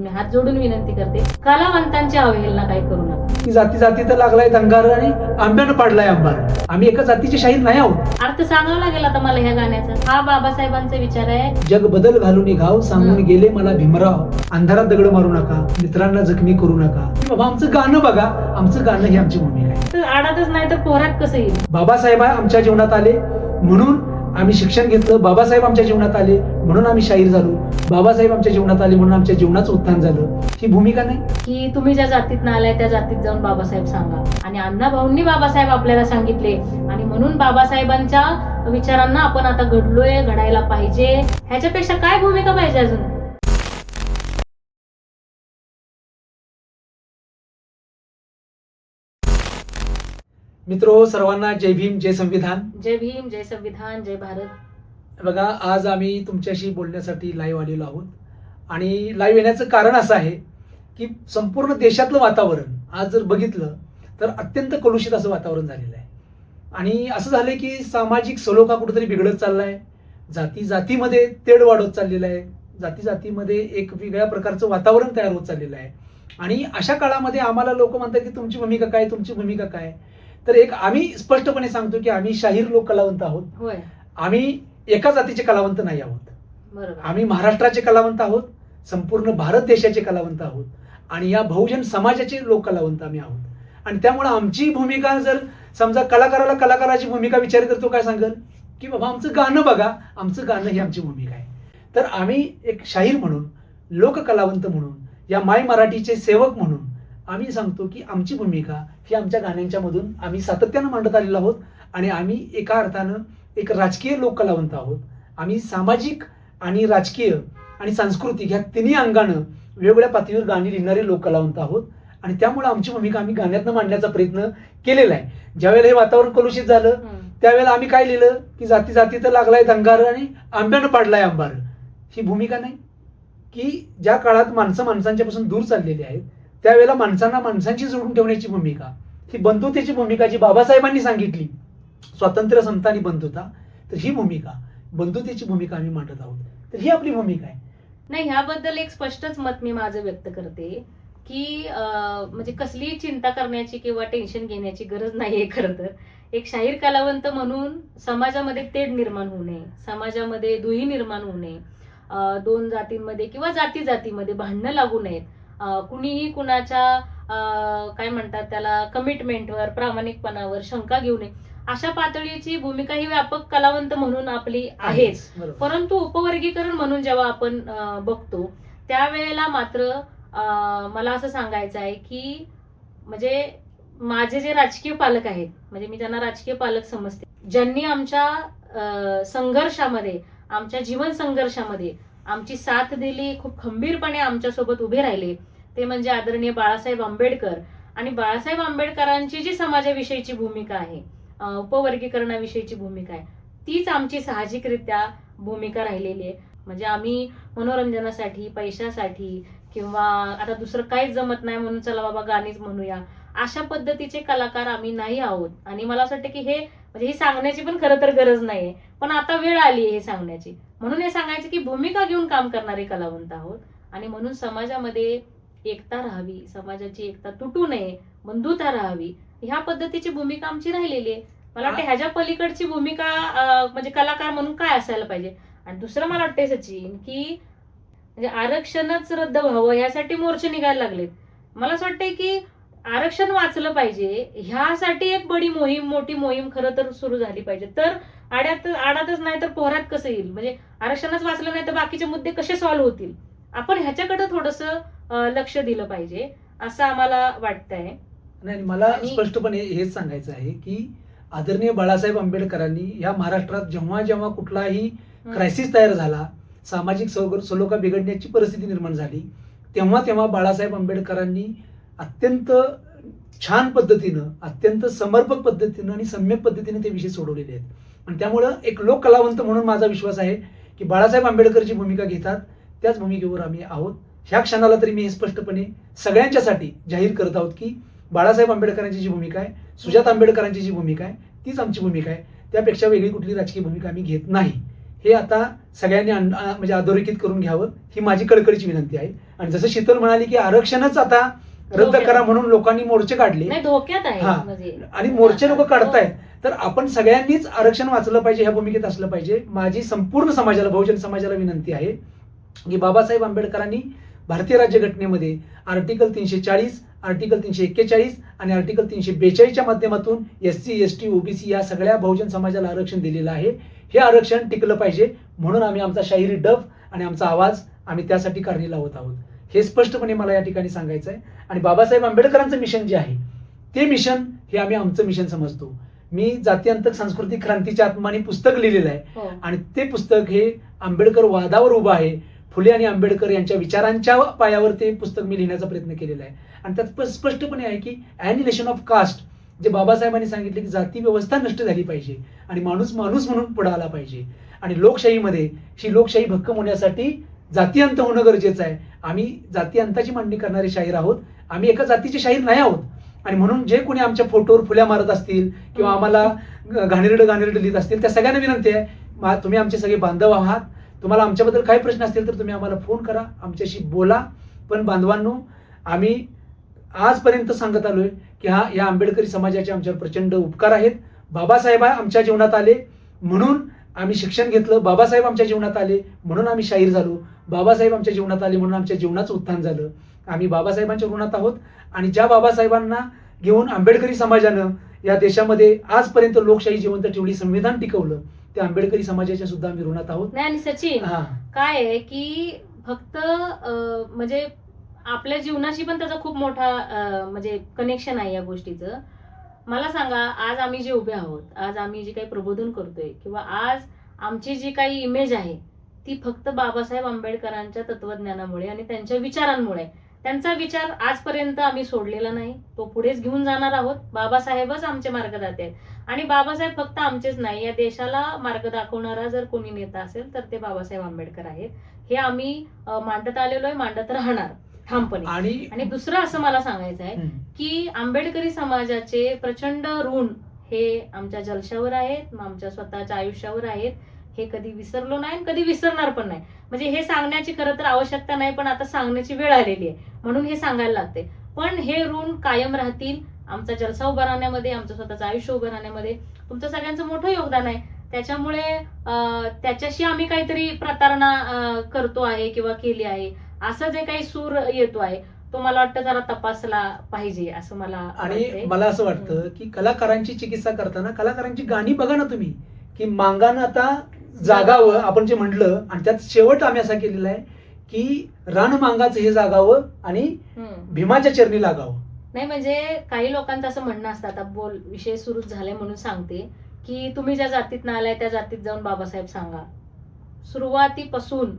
मी हात जोडून विनंती करते, कलावंतांची अवहेलना काय करू नका. की जाती जाती तर लागलाय दंगार आणि आंब्यानं पाडलाय अंबार. आम्ही एका जातीचे शाहीर नाही आहोत. अर्थ सांगावा लागेल आता मला ह्या गाण्याचा. हा बाबासाहेबांचा विचार आहे. जग बदल घालून घाव सांगून गेले मला भीमराव, अंधारात दगड मारू नका, मित्रांना जखमी करू नका. बाबा आमचं गाणं बघा, आमचं गाणं ही आमची भूमिका आहे. तर आडातच नाही तर पोरात कसं येईल. बाबासाहेब आमच्या जीवनात आले म्हणून आम्ही शिक्षण घेतलं. बाबासाहेब आमच्या जीवनात आले म्हणून आम्ही शाहीर झालो. बाबासाहेब आमच्या जीवनात आले म्हणून आमच्या जीवनाचं उत्थान झालं. ही भूमिका नाही की तुम्ही ज्या जातीत आलाय त्या जातीत जाऊन बाबासाहेब सांगा. आणि अण्णाभाऊंनी बाबासाहेब आपल्याला सांगितले आणि म्हणून बाबासाहेबांच्या विचारांना आपण आता घडलोय, घडायला पाहिजे. ह्याच्यापेक्षा काय भूमिका पाहिजे अजून. मित्रो, सर्वांना जय भीम, जय संविधान. जय भीम, जय संविधान, जय भारत. बघा, आज आम्ही तुमच्याशी बोलण्यासाठी लाईव्ह आलेलो आहोत. आणि लाईव्ह येण्याचं कारण असं आहे की संपूर्ण देशातलं वातावरण आज जर बघितलं तर अत्यंत कलुषित असं वातावरण झालेलं आहे. आणि असं झालंय की सामाजिक सलोखा कुठेतरी बिघडत चाललाय. जाती जातीमध्ये तेढ वाढत चाललेलं आहे. जाती जातीमध्ये एक वेगळ्या प्रकारचं वातावरण तयार होत चाललेलं आहे. आणि अशा काळामध्ये आम्हाला लोक म्हणतात की तुमची भूमिका काय, तुमची भूमिका काय. तर एक आम्ही स्पष्टपणे सांगतो की आम्ही शाहीर लोक कलावंत आहोत. होय, आम्ही एका जातीचे कलावंत नाही आहोत. बरोबर. आम्ही महाराष्ट्राचे कलावंत आहोत, संपूर्ण भारत देशाचे कलावंत आहोत आणि या बहुजन समाजाचे लोक कलावंत आम्ही आहोत. आणि त्यामुळे आमची भूमिका जर समजा कलाकाराला कलाकाराची भूमिका विचारली तर तो काय सांगेल की बाबा आमचं गाणं बघा, आमचं गाणं ही आमची भूमिका आहे. तर आम्ही एक शाहीर म्हणून, लोककलावंत म्हणून, या माय मराठीचे सेवक म्हणून आम्ही सांगतो की आमची भूमिका ही आमच्या गाण्यांच्या मधून आम्ही सातत्यानं मांडत आलेलो आहोत. आणि आम्ही एका अर्थानं एक राजकीय लोककलावंत आहोत. आम्ही सामाजिक आणि राजकीय आणि सांस्कृतिक ह्या तिन्ही अंगानं वेगवेगळ्या पातळीवर गाणी लिहिणारे लोककलावंत आहोत. आणि त्यामुळे आमची भूमिका आम्ही गाण्यातनं मांडण्याचा प्रयत्न केलेला आहे. ज्यावेळेला हे वातावरण कलुषित झालं त्यावेळेला आम्ही काय लिहिलं की जाती जाती तर लागलाय दंगार आणि आंब्यानं पाडलाय अंबार. ही भूमिका नाही की ज्या काळात माणसं माणसांच्या पासून दूर चाललेली आहेत त्यावेळेला माणसांना माणसांची जोडून ठेवण्याची भूमिका, ही बंधुतेची भूमिका जी बाबासाहेबांनी सांगितली, स्वातंत्र्य, समता आणि बंधुता, तर ही भूमिका, बंधुतेची भूमिका आम्ही मांडत आहोत. तर ही आपली भूमिका आहे. नाही, ह्याबद्दल एक स्पष्टच मत मी माझं व्यक्त करते की म्हणजे कसलीही चिंता करण्याची किंवा टेन्शन घेण्याची गरज नाहीये. खरं तर एक शाहीर कलावंत म्हणून समाजामध्ये तेढ निर्माण होऊ नये, समाजामध्ये दुही निर्माण होऊ नये, दोन जातींमध्ये किंवा जाती जातीमध्ये भांडणं लागू नयेत, कुणीही कुणाच्या काय म्हणतात त्याला कमिटमेंटवर, प्रामाणिकपणावर शंका घेऊ नये, अशा पातळीची भूमिका ही व्यापक कलावंत म्हणून आपली आहेच. परंतु उपवर्गीकरण म्हणून जेव्हा आपण बघतो त्यावेळेला मात्र मला असं सांगायचं आहे की म्हणजे माझे जे राजकीय पालक आहेत, म्हणजे मी त्यांना राजकीय पालक समजते, ज्यांनी आमच्या संघर्षामध्ये, आमच्या जीवन संघर्षामध्ये आमची साथ दिली, खूप खंबीरपणे आमच्यासोबत उभे राहिले, ते म्हणजे आदरणीय बाळासाहेब आंबेडकर. आणि बाळासाहेब आंबेडकरांची जी समाजाविषयीची भूमिका आहे, उपवर्गीकरणाविषयीची भूमिका आहे, तीच आमची साहजिकरित्या भूमिका राहिलेली आहे. म्हणजे आम्ही मनोरंजनासाठी, पैशासाठी किंवा आता दुसरं काहीच जमत नाही म्हणून चला बाबा गाणीच म्हणूया, अशा पद्धतीचे कलाकार आम्ही नाही आहोत. आणि मला असं वाटतं की हे म्हणजे ही सांगण्याची पण खरं तर गरज नाहीये, पण आता वेळ आली आहे हे सांगण्याची. म्हणून हे सांगायचं की भूमिका घेऊन काम करणारे कलावंत आहोत. आणि म्हणून समाजामध्ये एकता राहावी, समाजाची एकता तुटू नये, बंधुता राहावी, ह्या पद्धतीची भूमिका आमची राहिलेली आहे. मला वाटतं ह्याच्या पलीकडची भूमिका म्हणजे कलाकार म्हणून काय असायला पाहिजे. आणि दुसरं मला वाटतंय सचिन की म्हणजे आरक्षणच रद्द व्हावं ह्यासाठी मोर्चे निघायला लागलेत. मला असं वाटतंय की आरक्षण वाचलं पाहिजे ह्यासाठी एक बडी मोहीम, मोठी मोहीम खरं तर सुरू झाली पाहिजे. तर आडातच नाही तर पोहरात कसं येईल. म्हणजे आरक्षणच वाचलं नाही तर बाकीचे मुद्दे कसे सॉल्व्ह होतील. आपण ह्याच्याकडे थोडंसं लक्ष दिलं पाहिजे असं आम्हाला वाटतंय. नाही, मला स्पष्टपणे हेच सांगायचं आहे की आदरणीय बाळासाहेब आंबेडकरांनी या महाराष्ट्रात जेव्हा जेव्हा कुठलाही क्रायसिस तयार झाला, सामाजिक सलोखा बिघडण्याची परिस्थिती निर्माण झाली, तेव्हा तेव्हा बाळासाहेब आंबेडकरांनी अत्यंत छान पद्धतीनं, अत्यंत समर्पक पद्धतीनं आणि सम्यक पद्धतीने ते विषय सोडवलेले आहेत. आणि त्यामुळं एक लोक कलावंत म्हणून माझा विश्वास आहे की बाळासाहेब आंबेडकर जी भूमिका घेतात त्याच भूमिकेवर आम्ही आहोत. ह्या क्षणाला तरी मी हे स्पष्टपणे सगळ्यांच्यासाठी जाहीर करत आहोत की बाळासाहेब आंबेडकरांची जी भूमिका आहे, सुजात आंबेडकरांची जी भूमिका आहे, तीच आमची भूमिका आहे. त्यापेक्षा वेगळी कुठली राजकीय भूमिका आम्ही घेत नाही. हे आता सगळ्यांनी म्हणजे अधोरेखित करून घ्यावं ही माझी कळकळीची विनंती आहे. आणि जसं शीतल म्हणाली की आरक्षणच आता रद्द करा म्हणून लोकांनी मोर्चे काढले, नाही धोक्यात आहे हा. म्हणजे आणि मोर्चे लोक काढतायत, तर आपण सगळ्यांनीच आरक्षण वाचलं पाहिजे, ह्या भूमिकेत असलं पाहिजे. माझी संपूर्ण समाजाला, बहुजन समाजाला विनंती आहे की बाबासाहेब आंबेडकरांनी भारतीय राज्यघटनेमध्ये आर्टिकल 340, आर्टिकल 341 आणि आर्टिकल 342च्या माध्यमातून SC ST OBC या सगळ्या बहुजन समाजाला आरक्षण दिलेलं आहे. हे आरक्षण टिकलं पाहिजे म्हणून आम्ही आमचा शाहिरी डफ आणि आमचा आवाज आम्ही त्यासाठी कारणी लावत आहोत. हे स्पष्टपणे मला या ठिकाणी सांगायचं आहे. आणि बाबासाहेब आंबेडकरांचं मिशन जे आहे ते मिशन हे आम्ही आमचं मिशन समजतो. मी जातीअंतक सांस्कृतिक क्रांतीच्या आत्माने पुस्तक लिहिलेलं आहे हो. आणि ते पुस्तक हे आंबेडकर वादावर उभं आहे. फुले आणि आंबेडकर यांच्या विचारांच्या पायावर ते पुस्तक मी लिहिण्याचा प्रयत्न केलेला आहे. आणि त्यात स्पष्टपणे आहे की ॲनिलेशन ऑफ कास्ट, जे बाबासाहेबांनी सांगितले की जाती व्यवस्था नष्ट झाली पाहिजे आणि माणूस माणूस म्हणून पुढे आला पाहिजे. आणि लोकशाहीमध्ये ही लोकशाही भक्कम होण्यासाठी जातीअंत होणं गरजेचं आहे. आम्ही जातीअंताची मांडणी करणारे शाहीर आहोत, आम्ही एका जातीचे शाहीर नाही आहोत. आणि म्हणून जे कोणी आमच्या फोटोवर फुल्या मारत असतील किंवा आम्हाला घाणेरडं लिहित असतील त्या सगळ्यांना विनंती आहे, तुम्ही आमचे सगळे बांधव आहात. तुम्हाला आमच्याबद्दल काही प्रश्न असतील तर तुम्ही आम्हाला फोन करा, आमच्याशी बोला. पण बांधवांनो, आम्ही आजपर्यंत सांगत आलोय की या आंबेडकरी समाजाचे आमच्यावर प्रचंड उपकार आहेत. बाबासाहेब आमच्या जीवनात आले म्हणून आम्ही शिक्षण घेतलं, बाबासाहेब आमच्या जीवनात आले म्हणून आम्ही शाहीर झालो, बाबासाहेब आमच्या जीवनात आले म्हणून आमच्या जीवनाचं उत्थान झालं. आम्ही बाबासाहेबांच्या ऋणात आहोत. आणि ज्या बाबासाहेबांना घेऊन आंबेडकरी समाजानं या देशामध्ये आजपर्यंत लोकशाही जिवंत ठेवली, संविधान टिकवलं, त्या आंबेडकरी समाजाच्या सुद्धा आम्ही ऋणात आहोत. नाही. आणि सचिन, काय आहे की फक्त म्हणजे आपल्या जीवनाशी पण त्याचा खूप मोठा म्हणजे कनेक्शन आहे या गोष्टीचं. मला सांगा, आज आम्ही जे उभे आहोत, आज आम्ही जे काही प्रबोधन करतोय किंवा आज आमची जी काही इमेज आहे ती फक्त बाबासाहेब आंबेडकरांच्या तत्वज्ञानामुळे आणि त्यांच्या विचारांमुळे. त्यांचा विचार आजपर्यंत आम्ही सोडलेला नाही, तो पुढेच घेऊन जाणार आहोत. बाबासाहेबच आमचे मार्गदाते आहेत. आणि बाबासाहेब फक्त आमचेच नाही, या देशाला मार्ग दाखवणारा जर कोणी नेता असेल तर ते बाबासाहेब आंबेडकर आहेत. हे आम्ही मांडत आलेलो आहे, मांडत राहणार ठामपणे. आणि दुसरं असं मला सांगायचं आहे की आंबेडकरी समाजाचे प्रचंड ऋण हे आमच्या जलशावर आहेत, आमच्या स्वतःच्या आयुष्यावर आहेत. हे कधी विसरलो नाही आणि कधी विसरणार पण नाही. म्हणजे हे सांगण्याची खरं तर आवश्यकता नाही, पण आता सांगण्याची वेळ आलेली आहे म्हणून हे सांगायला लागते. पण हे ऋण कायम राहतील. आमचा जलसा उभा राहण्यामध्ये, आमचं स्वतःचं आयुष्य उभं राहण्यामध्ये तुमचं सगळ्यांचं मोठं योगदान आहे. त्याच्यामुळे त्याच्याशी आम्ही काहीतरी प्रतारणा करतो आहे किंवा केली आहे असं जे काही सूर येतो आहे तो मला वाटतं जरा तपासला पाहिजे असं मला. आणि मला असं वाटतं की कलाकारांची चिकित्सा करताना कलाकारांची गाणी बघा ना तुम्ही, की मांगानं आता जागावं आपण जे म्हटलं, आणि त्यात शेवट आम्ही असा केलेला आहे की रण मांगाचं हे जागावं आणि भीमाच्या चरणी लागावं. नाही म्हणजे काही लोकांचं असं म्हणणं असतं, आता बोल विषय सुरू झाले म्हणून सांगते की तुम्ही ज्या जातीत आलाय त्या जातीत जाऊन बाबासाहेब सांगा. सुरुवातीपासून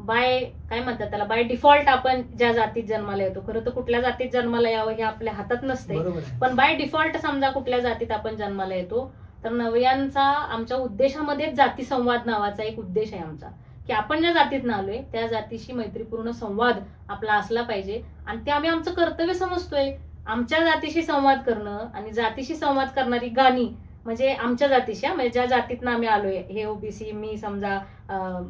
काय म्हणतात त्याला, बाय डिफॉल्ट आपण ज्या जातीत जन्माला येतो, खरं तर कुठल्या जातीत जन्माला यावं हे आपल्या हातात नसते, पण बाय डिफॉल्ट समजा कुठल्या जातीत आपण जन्माला येतो तर नवयांचा आमच्या उद्देशामध्येच जाती संवाद नावाचा एक उद्देश आहे आमचा, की आपण ज्या जातीत आलोय त्या जातीशी मैत्रीपूर्ण संवाद आपला असला पाहिजे. आणि ते आम्ही आमचं कर्तव्य समजतोय. आमच्या जातीशी संवाद करणं आणि जातीशी संवाद करणारी गाणी म्हणजे आमच्या जातीशी, म्हणजे ज्या जातीतनं आम्ही आलोय, हे ओबीसी, मी समजा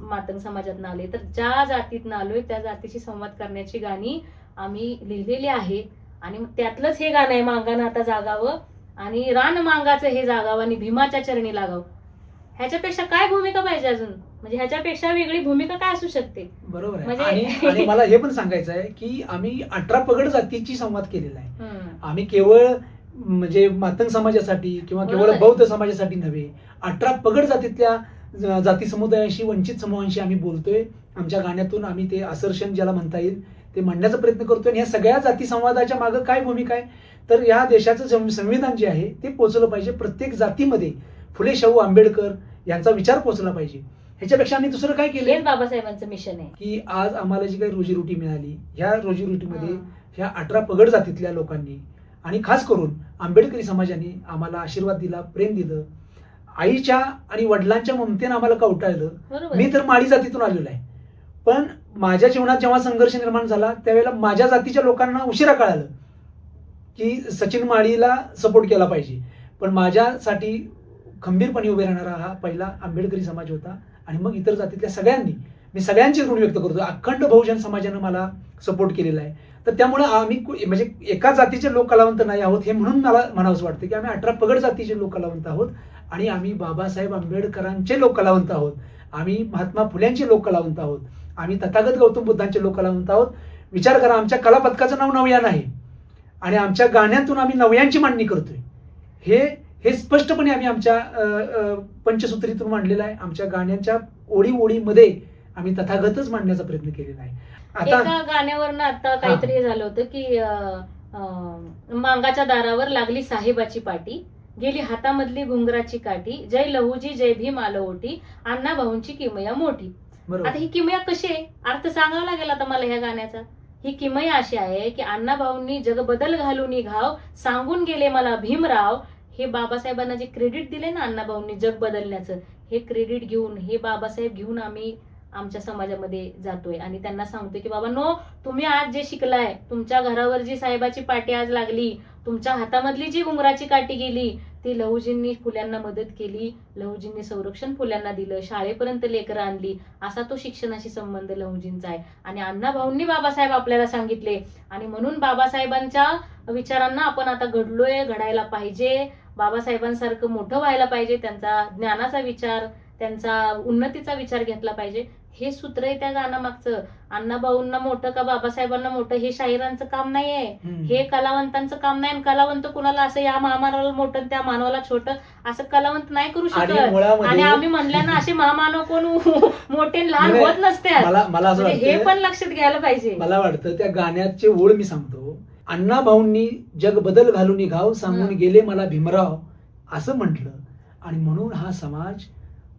मातंग समाजातनं आले, तर ज्या जातीतनं आलोय त्या जातीशी संवाद करण्याची गाणी आम्ही लिहिलेली आहेत. आणि त्यातलंच हे गाणं आहे, मांगानं आता जागावं आणि रान मांगाचं हे जागावं आणि भीमाच्या चरणी लागावं. ह्याच्यापेक्षा काय भूमिका पाहिजे अजून, म्हणजे ह्याच्यापेक्षा वेगळी भूमिका काय असू शकते. बरोबर आहे. आणि मला हे पण सांगायचं आहे की आम्ही 18 पगड जातीची संवाद केलेला आहे. आम्ही केवळ म्हणजे मातंग समाजासाठी किंवा केवळ बौद्ध समाजासाठी नव्हे, 18 पगड जातीतल्या जाती समुदायाशी, वंचित समूहांशी आम्ही बोलतोय. आमच्या गाण्यातून आम्ही ते असर्शन ज्याला म्हणता येईल ते म्हणण्याचा प्रयत्न करतोय. आणि या सगळ्या जाती संवादाच्या मागं काय भूमिका आहे, तर या देशाचं संविधान जे आहे ते पोहोचलं पाहिजे प्रत्येक जातीमध्ये. फुले शाहू आंबेडकर यांचा विचार पोहोचला पाहिजे. ह्याच्यापेक्षा आम्ही दुसरं काय केलं, बाबासाहेबांचं मिशन आहे की आज आम्हाला जी काही रोजीरोटी मिळाली, ह्या रोजीरोटीमध्ये ह्या 18 पगड जातीतल्या लोकांनी आणि खास करून आंबेडकरी समाजाने आम्हाला आशीर्वाद दिला, प्रेम दिलं. आईच्या आणि वडिलांच्या ममतेनं आम्हाला कवटाळलं. मी तर माळी जातीतून आलेलो आहे, पण माझ्या जीवनात जेव्हा संघर्ष निर्माण झाला त्यावेळेला माझ्या जातीच्या लोकांना उशिरा कळालं की सचिन माळीला सपोर्ट केला पाहिजे. पण माझ्यासाठी खंबीरपणे उभे राहणारा हा पहिला आंबेडकरी समाज होता. आणि मग इतर जातीतल्या सगळ्यांनी, मी सगळ्यांचे ऋण व्यक्त करतो. अखंड बहुजन समाजानं मला सपोर्ट केलेला आहे. तर त्यामुळे आम्ही म्हणजे एका जातीचे लोक कलावंत नाही आहोत हे म्हणून मला म्हणावंसं वाटतं की आम्ही 18 पगड जातीचे लोक कलावंत आहोत आणि आम्ही बाबासाहेब आंबेडकरांचे लोक कलावंत आहोत. आम्ही महात्मा फुल्यांचे लोक कलावंत आहोत. आम्ही तथागत गौतम बुद्धांचे लोक कलावंत आहोत. विचार करा, आमच्या कला पथकाचं नाव नवयान आहे आणि आमच्या गाण्यातून आम्ही नवयांची मांडणी करतोय. हे स्पष्टपणे आम्ही आमच्या पंचसूत्रीतून मांडलेलं आहे. आमच्या गाण्याच्या ओळीमध्ये आम्ही तथागतच मांडण्याचा प्रयत्न केलेला आहे. एका गाण्यावरनं आता काहीतरी झालं होतं की मांगाच्या दारावर लागली साहेबाची पाटी, गेली हातामधली घुंगराची काठी, जय लहुजी जय भीम आलं ओटी, अण्णा भाऊंची किमया मोठी. आता ही किमया कशी आहे, अर्थ सांगावा लागेल आता मला ह्या गाण्याचा. ही किमया अशी आहे की अण्णा भाऊंनी जग बदल घालून घाव, सांगून गेले मला भीमराव. हे बाबासाहेबांना जे क्रेडिट दिले ना अण्णा भाऊंनी जग बदलण्याचं, हे क्रेडिट घेऊन, हे बाबासाहेब घेऊन आम्ही आमच्या समाजामध्ये जातोय आणि त्यांना सांगतोय की बाबा नो, तुम्ही आज जे शिकलाय, तुमच्या घरावर जी साहेबाची पाटी आज लागली, तुमच्या हातामधली जी घुंगराची काठी गेली, ती लहुजींनी फुल्यांना मदत केली, लहुजींनी संरक्षण फुल्यांना दिलं, शाळेपर्यंत लेकरं आणली, असा तो शिक्षणाशी संबंध लहुजींचा आहे. आणि अण्णाभाऊंनी बाबासाहेब आपल्याला सांगितले आणि म्हणून बाबासाहेबांच्या विचारांना आपण आता घडलोय, घडायला पाहिजे, बाबासाहेबांसारखं मोठं व्हायला पाहिजे, त्यांचा ज्ञानाचा विचार, त्यांचा उन्नतीचा विचार घेतला पाहिजे. हे सूत्र आहे त्या गाण्यामागचं. अण्णाभाऊंना मोठं का बाबासाहेबांना मोठं हे शाहिरांचं काम नाहीये, हे कलावंतांचं काम नाही. कलावंत कुणाला असं या महामानवाला मोठं त्या मानवाला छोटं असं कलावंत नाही करू शकत. आणि आम्ही म्हणल्यानं असे महामानव कोण मोठे लहान होत नसते, हे पण लक्षात घ्यायला पाहिजे. मला वाटतं त्या गाण्याचे ओळ मी सांगतो. अण्णाभाऊंनी जग बदल घालून घाव, सांगून गेले मला भीमराव असं म्हटलं आणि म्हणून हा समाज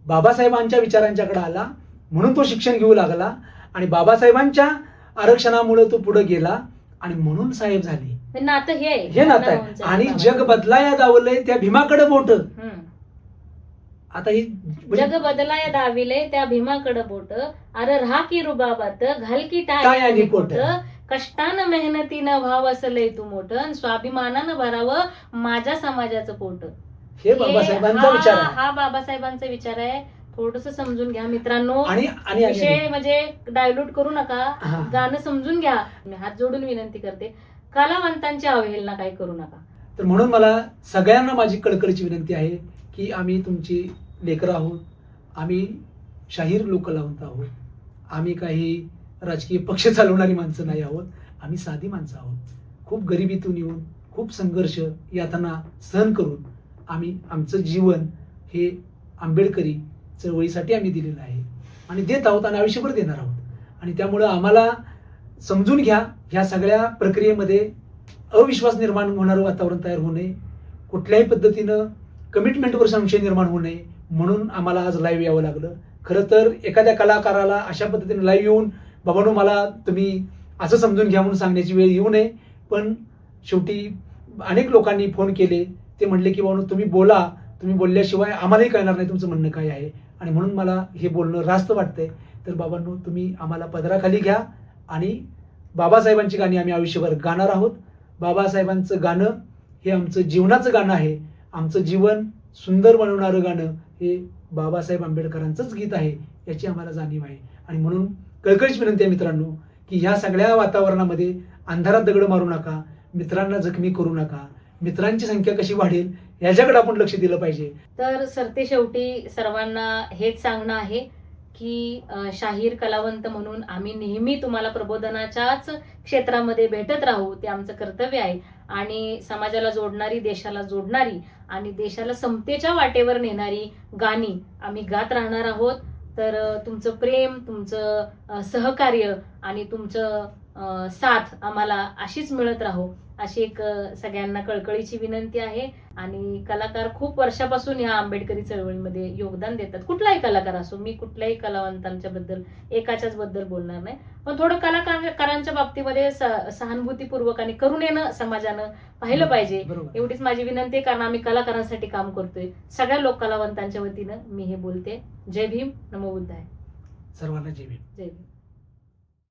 बाबासाहेबांच्या विचारांच्याकडे आला, म्हणून तो शिक्षण घेऊ लागला आणि बाबासाहेबांच्या आरक्षणामुळे तो पुढे गेला आणि म्हणून साहेब झाले. नातं हे नातं आहे. आणि जग बदलाया दावलंय त्या भीमाकडे बोट. आता ही जग बदलाया दाविले त्या भीमाकडे बोट, अरे राहा की रुबाबात घाल की टाय आणि कोट, कष्टानं मेहनतीनं व्हाव असलंय तू मोठं, स्वाभिमानानं भरावं माझ्या समाजाचं पोट. हे बाबासाहेबांचा विचार आहे. हा बाबासाहेबांचा विचार आहे. थोडस समजून घ्या मित्रांनो. आणि विषय म्हणजे डायल्यूट करू नका, गाणं समजून घ्या. मी हात जोडून विनंती करते, कलावंतांची अवहेलना काही करू नका. तर म्हणून मला सगळ्यांना माझी कळकळीची विनंती आहे की आम्ही तुमची लेकरं आहोत, आम्ही शाहीर लोक कलावंत आहोत, आम्ही काही राजकीय पक्ष चालवणारी माणसं नाही आहोत, आम्ही साधी माणसं आहोत. खूप गरिबीतून येऊन, खूप संघर्ष यातना सहन करून आम्ही आमचं जीवन हे आंबेडकरी चळवळीसाठी आम्ही दिलेलं आहे आणि देत आहोत आणि आयुष्यभर देणार आहोत. आणि त्यामुळं आम्हाला समजून घ्या, ह्या सगळ्या प्रक्रियेमध्ये अविश्वास निर्माण होणारं वातावरण तयार होऊ नये, कुठल्याही पद्धतीनं कमिटमेंटवर संशय निर्माण होऊ नये, म्हणून आम्हाला आज लाईव्ह यावं लागलं. खरं तर एखाद्या कलाकाराला अशा पद्धतीने लाईव्ह येऊन बाबांनो मला तुम्ही असं समजून घ्या म्हणून सांगण्याची वेळ येऊ नये. पण शेवटी अनेक लोकांनी फोन केले, ते म्हणले की बाबांनो तुम्ही बोला, तुम्ही बोलल्याशिवाय आम्हालाही कळणार नाही तुमचं म्हणणं काय आहे, आणि म्हणून मला हे बोलणं रास्त वाटतंय. तर बाबांनो तुम्ही आम्हाला पदराखाली घ्या आणि बाबासाहेबांची गाणी आम्ही आयुष्यभर गाणार आहोत. बाबासाहेबांचं गाणं हे आमचं जीवनाचं गाणं आहे. आमचं जीवन सुंदर बनवणारं गाणं हे बाबासाहेब आंबेडकरांचंच गीत आहे, याची आम्हाला जाणीव आहे. आणि म्हणून कळकळीची विनंती आहे मित्रांनो की ह्या सगळ्या वातावरणामध्ये अंधारात दगड मारू नका, मित्रांना जखमी करू नका, मित्रांची संख्या कशी वाढेल याच्याकडे आपण लक्ष दिलं पाहिजे. तर सरते शेवटी सर्वांना हेच सांगणं आहे की शाहीर कलावंत म्हणून आम्ही नेहमी तुम्हाला प्रबोधनाच्याच क्षेत्रामध्ये भेटत राहू, ते आमचं कर्तव्य आहे. आणि समाजाला जोडणारी, देशाला जोडणारी आणि देशाला समतेच्या वाटेवर नेणारी गाणी आम्ही गात राहणार आहोत. तर तुमचं प्रेम, तुमचं सहकार्य आणि तुमचं साथ आम्हाला अशीच मिळत राहो, अशी एक सगळ्यांना कळकळीची विनंती आहे. आणि कलाकार खूप वर्षापासून ह्या आंबेडकरी चळवळीमध्ये योगदान देतात. कुठलाही कलाकार असो, मी कुठल्याही कलावंतांच्या बद्दल एकाच्याच बद्दल बोलणार नाही, पण थोडं कलाकारांच्या बाबतीमध्ये सहानुभूतीपूर्वक आणि करुणेनं समाजानं पाहिलं पाहिजे, एवढीच माझी विनंती आहे. कारण आम्ही कलाकारांसाठी काम करतोय. सगळ्या लोक कलावंतांच्या वतीनं मी हे बोलते. जय भीम, नमो बुद्धाय. सर्वांना जय भीम. जय भीम.